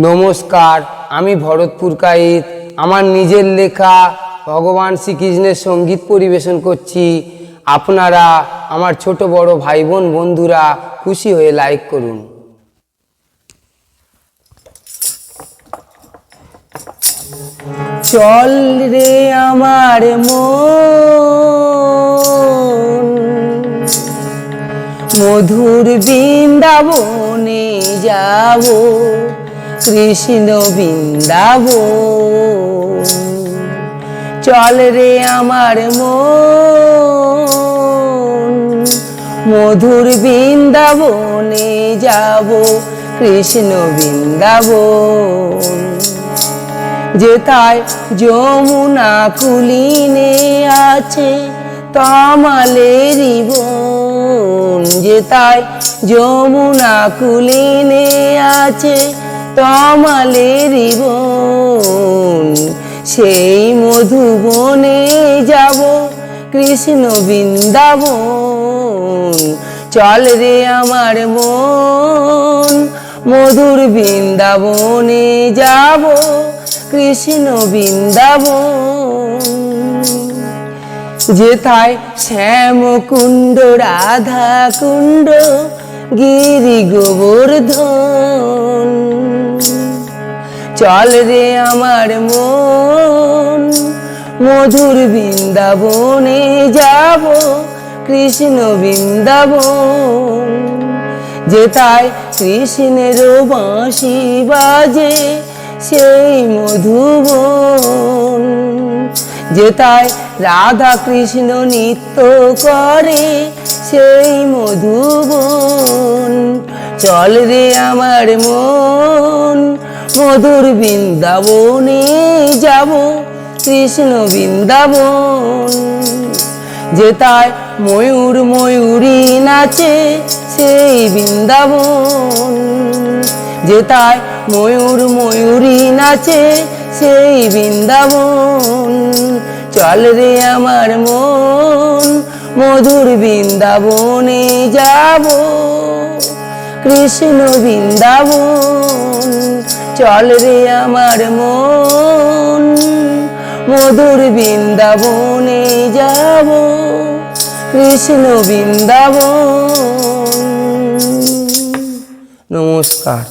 নমস্কার, আমি ভরতপুর কাইত আমার নিজের লেখা ভগবান শ্রীকৃষ্ণের সঙ্গীত পরিবেশন করছি। আপনারা আমার ছোট বড় ভাই বোন বন্ধুরা খুশি হয়ে লাইক করুন। চল রে আমার মন, মধুর বৃন্দাবনে যাব, কৃষ্ণ বৃন্দাবন। চল রে আমার মন, মধুর বৃন্দাবনে যাব, কৃষ্ণ বৃন্দাবন। যেথায় যমুনা কুলিনে আছে তমালেরি বন, যেথায় যমুনা কুলিনে আছে তমালেরি বন, সেই মধুবনে যাব, কৃষ্ণ বৃন্দাবন। চল রে আমার মন, মধুর বৃন্দাবনে যাব, কৃষ্ণ বৃন্দাবন। যেথায় শ্যাম কুণ্ড রাধা কুণ্ড গিরি গোবর্ধন। চল রে আমার মন, মধুর বৃন্দাবনে যাব, কৃষ্ণ বৃন্দাবন। যেথায় কৃষ্ণের বাঁশি বাজে সেই মধুবন, যেথায় রাধা কৃষ্ণ নৃত্য করে সেই মধুবন। চল রে আমার মন, মধুর বৃন্দাবনে যাব, কৃষ্ণ বৃন্দাবন। যেথায় ময়ূর ময়ূরী নাচে সেই বৃন্দাবন, যেথায় ময়ূর ময়ূরী নাচে সেই বৃন্দাবন। চল রে আমার মন, মধুর বৃন্দাবনে যাব, কৃষ্ণ বৃন্দাবন। চল রে আমার মন, মধুর বৃন্দাবনে যাব, কৃষ্ণ বৃন্দাবন। নমস্কার।